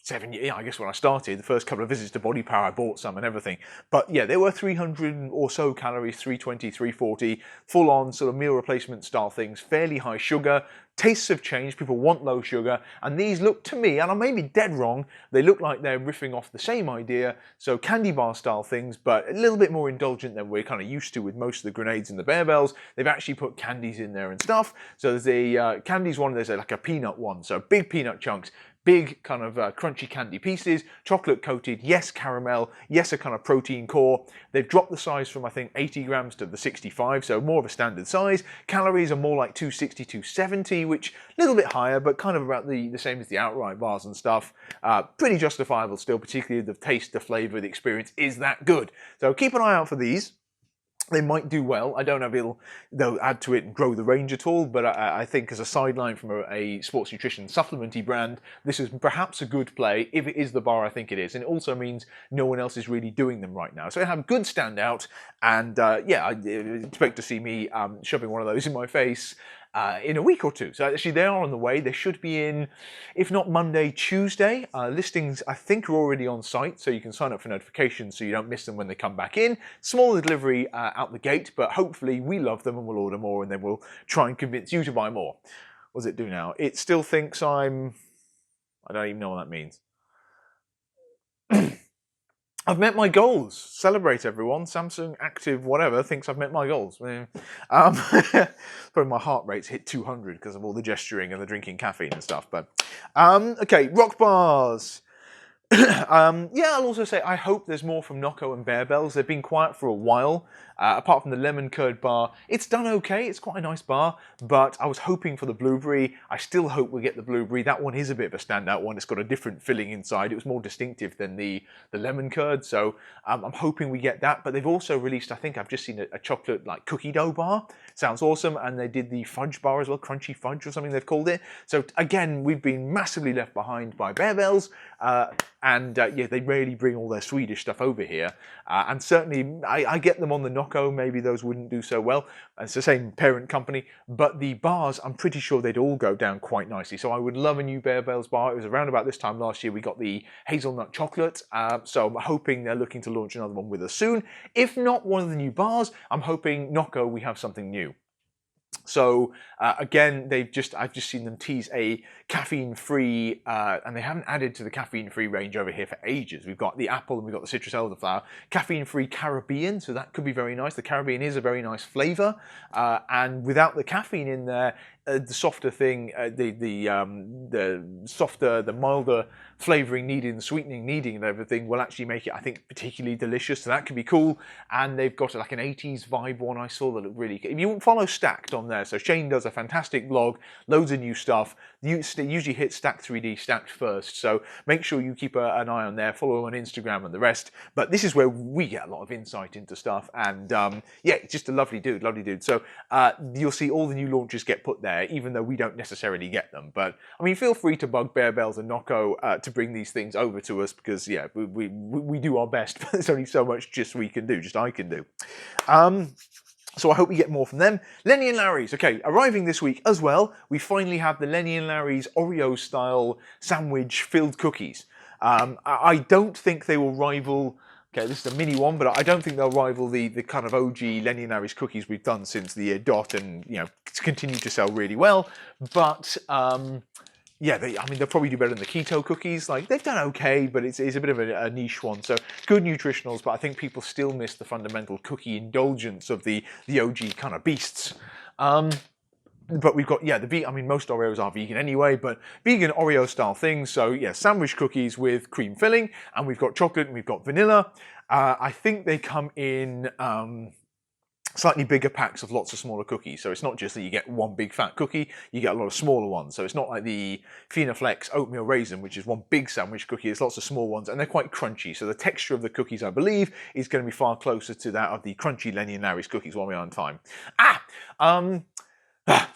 7 years, I guess when I started, the first couple of visits to BodyPower, I bought some and everything. But yeah, they were 300 or so calories, 320, 340, full on sort of meal replacement style things, fairly high sugar. Tastes have changed, people want low sugar, and these look to me, and I may be dead wrong, they look like they're riffing off the same idea, so candy bar style things, but a little bit more indulgent than we're kind of used to with most of the grenades and the Bear Bells. They've actually put candies in there and stuff. So there's a candies one, there's like a peanut one, so big peanut chunks, big kind of crunchy candy pieces, chocolate coated, yes caramel, yes a kind of protein core. They've dropped the size from I think 80 grams to the 65, so more of a standard size. Calories are more like 260, 270, which a little bit higher, but kind of about the same as the outright bars and stuff. Pretty justifiable still, particularly the taste, the flavour, the experience is that good. So keep an eye out for these. They might do well. I don't know if they'll add to it and grow the range at all, but I think as a sideline from a sports nutrition supplement-y brand, this is perhaps a good play if it is the bar I think it is. And it also means no one else is really doing them right now. So they have good standout, and yeah, I expect to see me shoving one of those in my face in a week or two. So actually they are on the way. They should be in, if not Monday, Tuesday. Listings, I think, are already on site, so you can sign up for notifications so you don't miss them when they come back in. Smaller delivery out the gate, but hopefully we love them and we'll order more, and then we'll try and convince you to buy more. What does it do now? It still thinks I don't even know what that means. I've met my goals. Celebrate, everyone. Samsung Active whatever thinks I've met my goals. Probably my heart rate's hit 200 because of all the gesturing and the drinking caffeine and stuff. But okay, rock bars. Yeah, I'll also say I hope there's more from Nocco and Bear Bells. They've been quiet for a while. Apart from the lemon curd bar, it's done okay. It's quite a nice bar, but I was hoping for the blueberry. I still hope we get the blueberry. That one is a bit of a standout one. It's got a different filling inside. It was more distinctive than the lemon curd, so I'm hoping we get that. But they've also released, I think I've just seen a chocolate like cookie dough bar. Sounds awesome. And they did the fudge bar as well, crunchy fudge or something they've called it. So again, we've been massively left behind by Bear Bells. And yeah, they really bring all their Swedish stuff over here. And certainly, I get them on the Nocco. Maybe those wouldn't do so well. It's the same parent company. But the bars, I'm pretty sure they'd all go down quite nicely. So I would love a new Bear Bells bar. It was around about this time last year we got the hazelnut chocolate. So I'm hoping they're looking to launch another one with us soon. If not one of the new bars, I'm hoping Nocco we have something new. So again, I've just seen them tease a caffeine-free, and they haven't added to the caffeine-free range over here for ages. We've got the apple and we've got the citrus elderflower, caffeine-free Caribbean, so that could be very nice. The Caribbean is a very nice flavour, and without the caffeine in there, the softer thing, the softer, the milder flavouring needed and sweetening needing and everything will actually make it, I think, particularly delicious. So that could be cool. And they've got like an 80s vibe one I saw that looked really good. If you follow Stacked on there, so Shane does a fantastic blog, loads of new stuff. You usually hit Stack 3D Stacked first, so make sure you keep an eye on there, follow him on Instagram and the rest. But this is where we get a lot of insight into stuff, and yeah, it's just a lovely dude, lovely dude. So you'll see all the new launches get put there, even though we don't necessarily get them. But I mean, feel free to bug Bear Bells and Nocco to bring these things over to us, because yeah, we do our best, but there's only so much just we can do, just I can do. So I hope we get more from them. Lenny and Larry's, okay, arriving this week as well. We finally have the Lenny and Larry's Oreo-style sandwich-filled cookies. I don't think they will rival. Okay, this is a mini one, but I don't think they'll rival the kind of OG Lenny and Larry's cookies we've done since the dot, and you know, continue to sell really well. But yeah, they'll probably do better than the keto cookies. Like, they've done okay, but it's a bit of a niche one. So good nutritionals, but I think people still miss the fundamental cookie indulgence of the OG kind of beasts. But we've got, yeah, I mean, most Oreos are vegan anyway, but vegan Oreo style things. So yeah, sandwich cookies with cream filling, and we've got chocolate and we've got vanilla. I think they come in slightly bigger packs of lots of smaller cookies. So it's not just that you get one big fat cookie, you get a lot of smaller ones. So it's not like the Finaflex oatmeal raisin, which is one big sandwich cookie. It's lots of small ones, and they're quite crunchy. So the texture of the cookies, I believe, is going to be far closer to that of the crunchy Lenny and Larry's cookies while we're on time.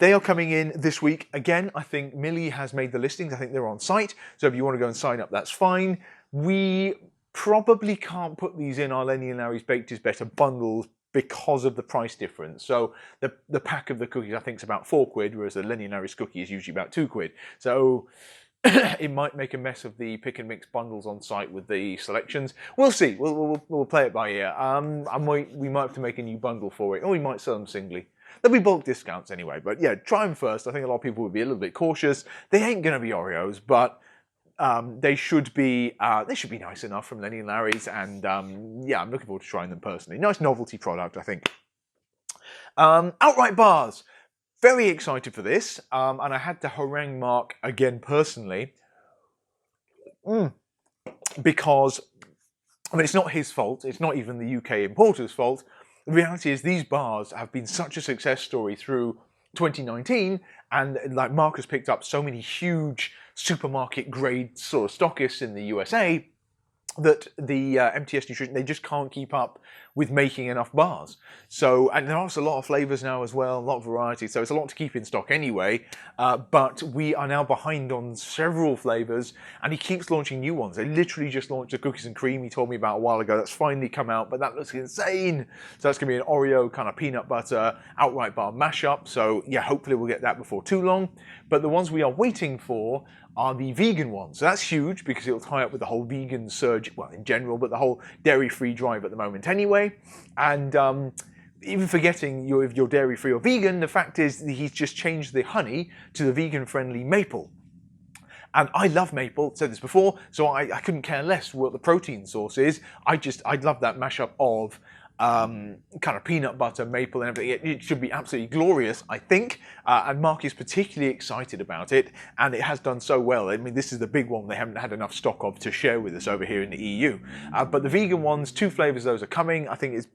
They are coming in this week. Again, I think Millie has made the listings. I think they're on site. So if you want to go and sign up, that's fine. We probably can't put these in our Lenny and Larry's Baked is Better bundles because of the price difference. So the pack of the cookies I think is about £4, whereas the Lenny and Larry's cookie is usually about £2. So it might make a mess of the pick and mix bundles on site with the selections. We'll see. We'll play it by ear. We might have to make a new bundle for it, or we might sell them singly. There'll be bulk discounts anyway, but yeah, try them first. I think a lot of people would be a little bit cautious. They ain't going to be Oreos, but they should be nice enough from Lenny and Larry's, and yeah, I'm looking forward to trying them personally. Nice novelty product, I think. Outright bars. Very excited for this, and I had to harangue Mark again personally, because, I mean, it's not his fault. It's not even the UK importer's fault. The reality is these bars have been such a success story through 2019, and like Mark has picked up so many huge supermarket grade sort of stockists in the USA that the MTS Nutrition, they just can't keep up with making enough bars. So, and there are also a lot of flavors now as well, a lot of variety, so it's a lot to keep in stock anyway, but we are now behind on several flavors, and he keeps launching new ones. They literally just launched a cookies and cream he told me about a while ago. That's finally come out, but that looks insane. So that's going to be an Oreo kind of peanut butter outright bar mashup. So yeah, hopefully we'll get that before too long. But the ones we are waiting for are the vegan ones. So that's huge because it'll tie up with the whole vegan surge, well, in general, but the whole dairy-free drive at the moment anyway. And even forgetting if you're dairy-free or vegan, the fact is that he's just changed the honey to the vegan-friendly maple. And I love maple, said this before, so I couldn't care less what the protein source is. I love that mashup of kind of peanut butter, maple, and everything. It should be absolutely glorious, I think. And Mark is particularly excited about it, and it has done so well. I mean, this is the big one they haven't had enough stock of to share with us over here in the EU. But the vegan ones, 2 flavors of those are coming. I think it's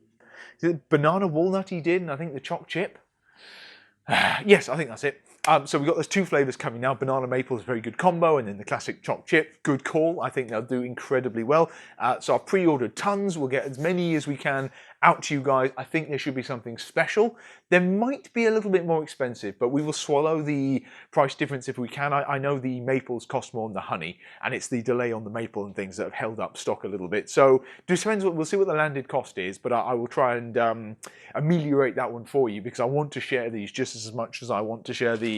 banana walnut he did, and I think the choc chip. Yes, I think that's it. So we've got those 2 flavors coming now. Banana maple is a very good combo, and then the classic choc chip, good call. I think they'll do incredibly well. So I've pre-ordered tons. We'll get as many as we can out to you guys. I think there should be something special. They might be a little bit more expensive, but we will swallow the price difference if we can. I know the maples cost more than the honey, and it's the delay on the maple and things that have held up stock a little bit. So it depends. We'll see what the landed cost is, but I will try and ameliorate that one for you, because I want to share these just as much as I want to share the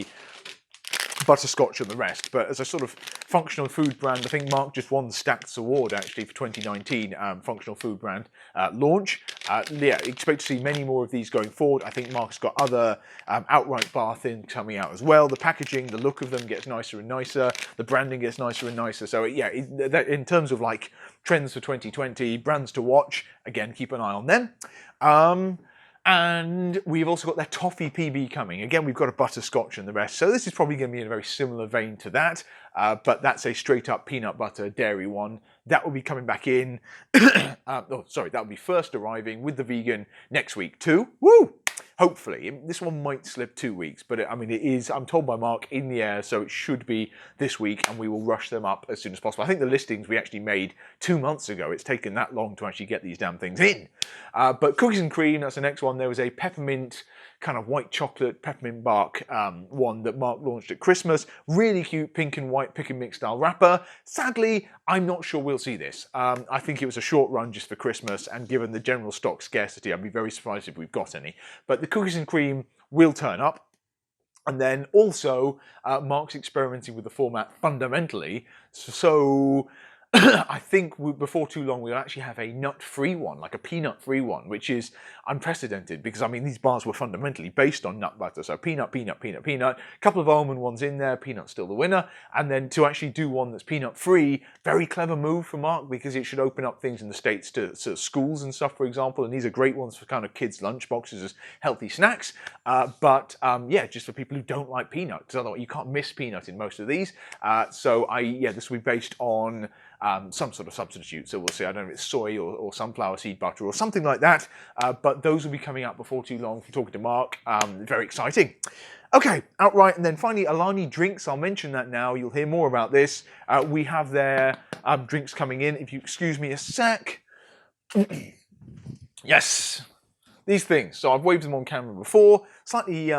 butterscotch and the rest. But as a sort of functional food brand, I think Mark just won the Stacks Award actually for 2019 functional food brand launch. Yeah, expect to see many more of these going forward. I think Mark's got other outright bar things coming out as well. The packaging, the look of them gets nicer and nicer. The branding gets nicer and nicer. So yeah, in terms of like trends for 2020, brands to watch, again, keep an eye on them. And we've also got their toffee PB coming. Again, we've got a butterscotch and the rest. So this is probably going to be in a very similar vein to that. But that's a straight up peanut butter dairy one. That will be coming back in. That will be first arriving with the vegan next week too. Woo! Hopefully. This one might slip 2 weeks, but I mean, it is, I'm told by Mark, in the air, so it should be this week, and we will rush them up as soon as possible. I think the listings we actually made 2 months ago. It's taken that long to actually get these damn things in. But cookies and cream, that's the next one. There was a peppermint, kind of white chocolate, peppermint bark one that Mark launched at Christmas. Really cute pink and white pick and mix style wrapper. Sadly, I'm not sure we'll see this. I think it was a short run just for Christmas, and given the general stock scarcity, I'd be very surprised if we've got any. But the cookies and cream will turn up. And then also, Mark's experimenting with the format fundamentally. So I think before too long we'll actually have a nut-free one, like a peanut-free one, which is unprecedented because, I mean, these bars were fundamentally based on nut butter. So peanut, peanut, peanut, peanut, a couple of almond ones in there, peanut's still the winner. And then to actually do one that's peanut-free, very clever move for Mark, because it should open up things in the States to schools and stuff, for example. And these are great ones for kind of kids' lunchboxes as healthy snacks. Yeah, just for people who don't like peanut, because otherwise you can't miss peanut in most of these. This will be based on some sort of substitute, so we'll see. I don't know if it's soy or sunflower seed butter or something like that, but those will be coming out before too long from talking to Mark. Very exciting. Okay, outright, and then finally Alani Drinks. I'll mention that now. You'll hear more about this. We have their drinks coming in. If you excuse me a sec. Yes. These things. So I've waved them on camera before. Slightly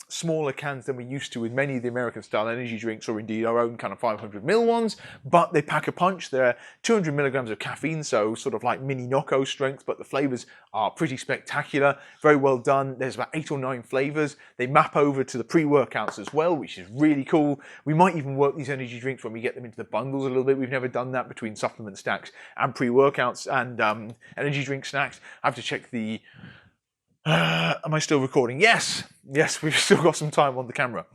smaller cans than we're used to with many of the American-style energy drinks, or indeed our own kind of 500ml ones, but they pack a punch. They're 200 milligrams of caffeine, so sort of like mini Nocco strength, but the flavors are pretty spectacular. Very well done. There's about 8 or 9 flavors. They map over to the pre-workouts as well, which is really cool. We might even work these energy drinks when we get them into the bundles a little bit. We've never done that between supplement stacks and pre-workouts and energy drink snacks. I have to check the... am I still recording? Yes, we've still got some time on the camera.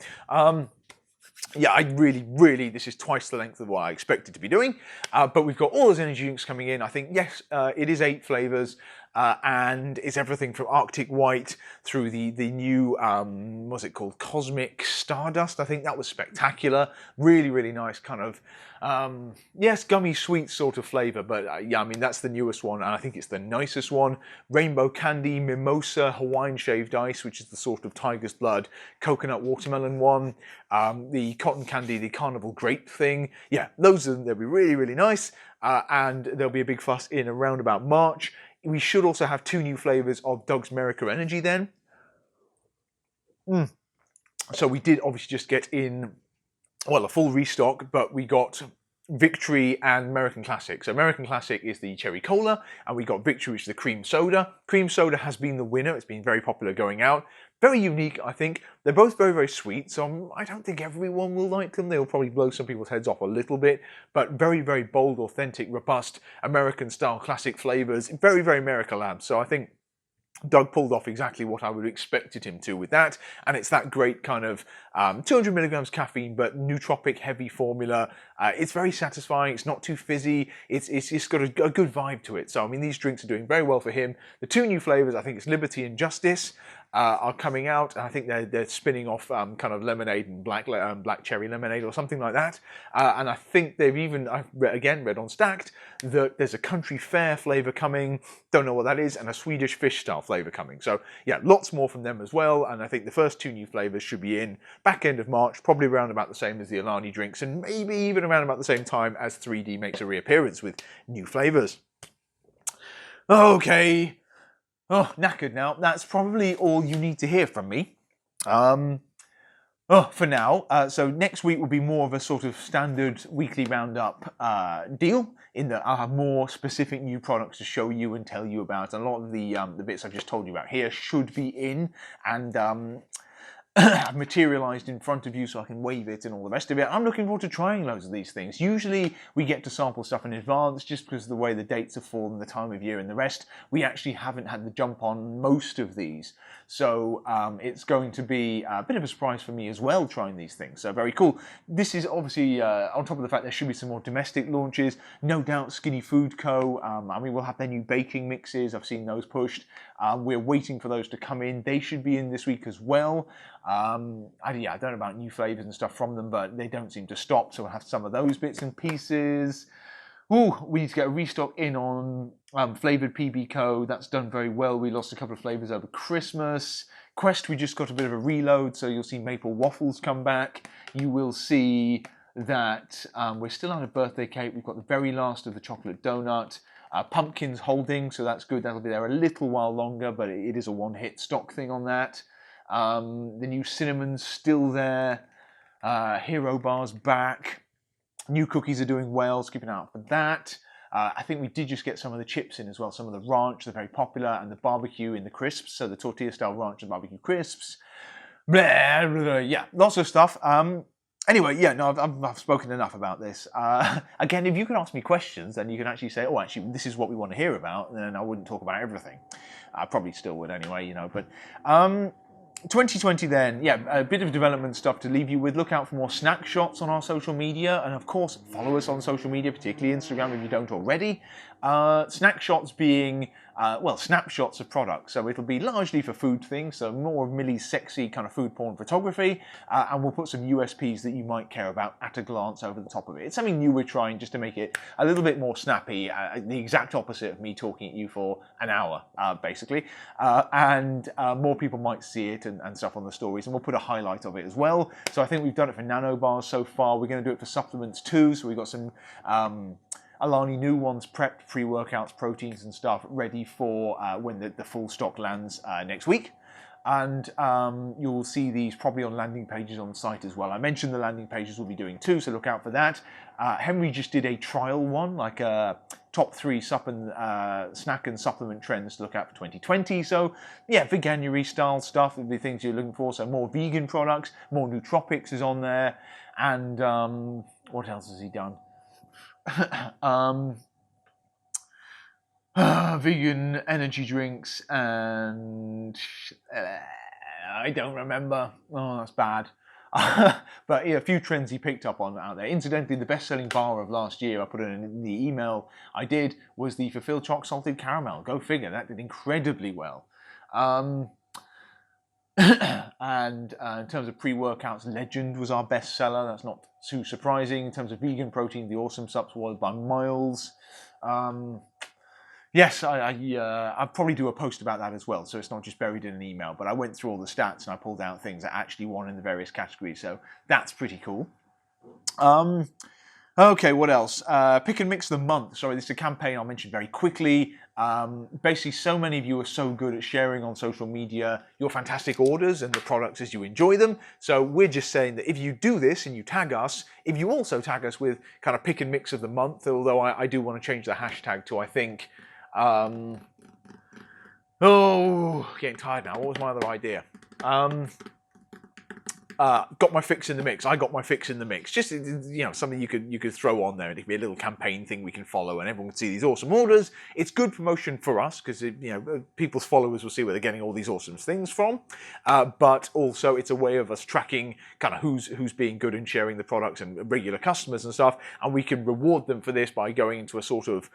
Yeah, I really, this is twice the length of what I expected to be doing. But we've got all those energy drinks coming in. I think, yes, it is 8 flavors. And it's everything from Arctic White through the new, what's it called? Cosmic Stardust. I think that was spectacular. Really nice kind of, yes, gummy sweet sort of flavor. But yeah, I mean, that's the newest one. And I think it's the nicest one. Rainbow Candy, Mimosa, Hawaiian Shaved Ice, which is the sort of Tiger's Blood, Coconut Watermelon one. The Cotton Candy, the Carnival Grape thing. Yeah, they'll be really nice. And there'll be a big fuss in around about March. We should also have 2 new flavors of Doug's America Energy then. So we did obviously just get in, well, a full restock, but we got Victory and American Classic. So American Classic is the cherry cola, and we got Victory, which is the cream soda. Cream soda has been the winner. It's been very popular going out. Very unique, I think. They're both very, very sweet, so I don't think everyone will like them. They'll probably blow some people's heads off a little bit, but very, very bold, authentic, robust, American-style classic flavors. Very, very America Lab. So I think Doug pulled off exactly what I would have expected him to with that, and it's that great kind of 200 milligrams caffeine, but nootropic heavy formula. It's very satisfying. It's not too fizzy. It's just got a good vibe to it. So I mean, these drinks are doing very well for him. The 2 new flavors, I think it's Liberty and Justice, are coming out, and I think they're spinning off kind of lemonade and black cherry lemonade or something like that. And I think they've even, I've read on Stacked that there's a country fair flavor coming. Don't know what that is, and a Swedish fish style flavor coming. So yeah, lots more from them as well. And I think the first 2 new flavors should be in back end of March, probably around about the same as the Alani drinks, and maybe even around about the same time as 3D makes a reappearance with new flavors. Okay. Oh, knackered now. That's probably all you need to hear from me. For now. So next week will be more of a sort of standard weekly roundup deal, in that I'll have more specific new products to show you and tell you about. And a lot of the bits I've just told you about here should be in and have materialized in front of you so I can wave it and all the rest of it. I'm looking forward to trying loads of these things. Usually we get to sample stuff in advance just because of the way the dates have fallen, the time of year and the rest. We actually haven't had the jump on most of these. So it's going to be a bit of a surprise for me as well, trying these things. So very cool. This is obviously on top of the fact there should be some more domestic launches. No doubt Skinny Food Co. I mean, we'll have their new baking mixes. I've seen those pushed. We're waiting for those to come in. They should be in this week as well. I don't know about new flavors and stuff from them, but they don't seem to stop. So we'll have some of those bits and pieces. Ooh, we need to get a restock in on flavored PB Co. That's done very well. We lost a couple of flavors over Christmas. Quest, we just got a bit of a reload, so you'll see maple waffles come back. You will see that we're still out of birthday cake. We've got the very last of the chocolate donut. Pumpkin's holding, so that's good. That'll be there a little while longer, but it is a one-hit stock thing on that. The new cinnamon's still there. Hero Bar's back. New cookies are doing well, so keep an eye out for that. I think we did just get some of the chips in as well. Some of the ranch, they're very popular, and the barbecue in the crisps, so the tortilla-style ranch and barbecue crisps. Blah, blah, blah, yeah, lots of stuff. Anyway, yeah, no, I've spoken enough about this. Again, if you can ask me questions, then you can actually say, oh, actually, this is what we want to hear about, and then I wouldn't talk about everything. I probably still would anyway, you know, but... 2020 then, yeah, a bit of development stuff to leave you with. Look out for more snack shots on our social media, and of course, follow us on social media, particularly Instagram if you don't already. Snack shots being, well, snapshots of products, so it'll be largely for food things, so more of Millie's sexy kind of food porn photography, and we'll put some USPs that you might care about at a glance over the top of it. It's something new we're trying just to make it a little bit more snappy, the exact opposite of me talking at you for an hour, basically, and more people might see it and stuff on the stories, and we'll put a highlight of it as well. So I think we've done it for nano bars so far. We're going to do it for supplements too, so we've got some Alani new ones prepped, pre-workouts, proteins and stuff ready for when the full stock lands next week. And you'll see these probably on landing pages on the site as well. I mentioned the landing pages we'll be doing too, so look out for that. Henry just did a trial one, like a top 3 snack and supplement trends to look out for 2020. So yeah, veganuary style stuff will be things you're looking for. So more vegan products, more nootropics is on there. And what else has he done? Vegan energy drinks and I don't remember. Oh, that's bad. But yeah, a few trends he picked up on out there. Incidentally, the best-selling bar of last year, I put it in the email I did, was the Fulfilled Choc Salted Caramel. Go figure, that did incredibly well. And in terms of pre-workouts, Legend was our bestseller. That's not too surprising. In terms of vegan protein, the Awesome Sups was by miles. Yes, I'll probably do a post about that as well, so it's not just buried in an email, but I went through all the stats and I pulled out things that actually won in the various categories, so that's pretty cool. Okay, what else? Pick and Mix of the Month. Sorry, this is a campaign I'll mention very quickly. Basically, so many of you are so good at sharing on social media your fantastic orders and the products as you enjoy them. So we're just saying that if you do this and you tag us, if you also tag us with kind of pick and mix of the month, although I do want to change the hashtag to, I think, getting tired now. What was my other idea? Got my fix in the mix. I got my fix in the mix. Just, you know, something you could throw on there, and it could be a little campaign thing we can follow, and everyone can see these awesome orders. It's good promotion for us because, you know, people's followers will see where they're getting all these awesome things from. But also, it's a way of us tracking kind of who's being good and sharing the products and regular customers and stuff, and we can reward them for this by going into a sort of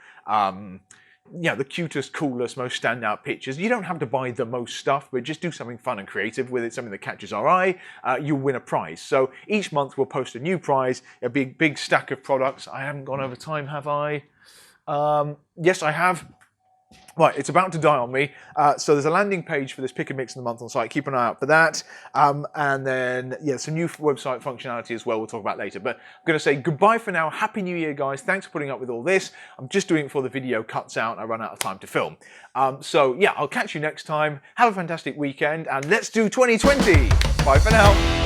you know, the cutest, coolest, most standout pictures. You don't have to buy the most stuff, but just do something fun and creative with it, something that catches our eye. You'll win a prize. So each month we'll post a new prize, a big stack of products. I haven't gone over time, have I? Yes, I have. Right, it's about to die on me. So there's a landing page for this pick and mix in the month on site. Keep an eye out for that. And then, yeah, some new website functionality as well we'll talk about later. But I'm going to say goodbye for now. Happy New Year, guys. Thanks for putting up with all this. I'm just doing it before the video cuts out and I run out of time to film. So, yeah, I'll catch you next time. Have a fantastic weekend and let's do 2020. Bye for now.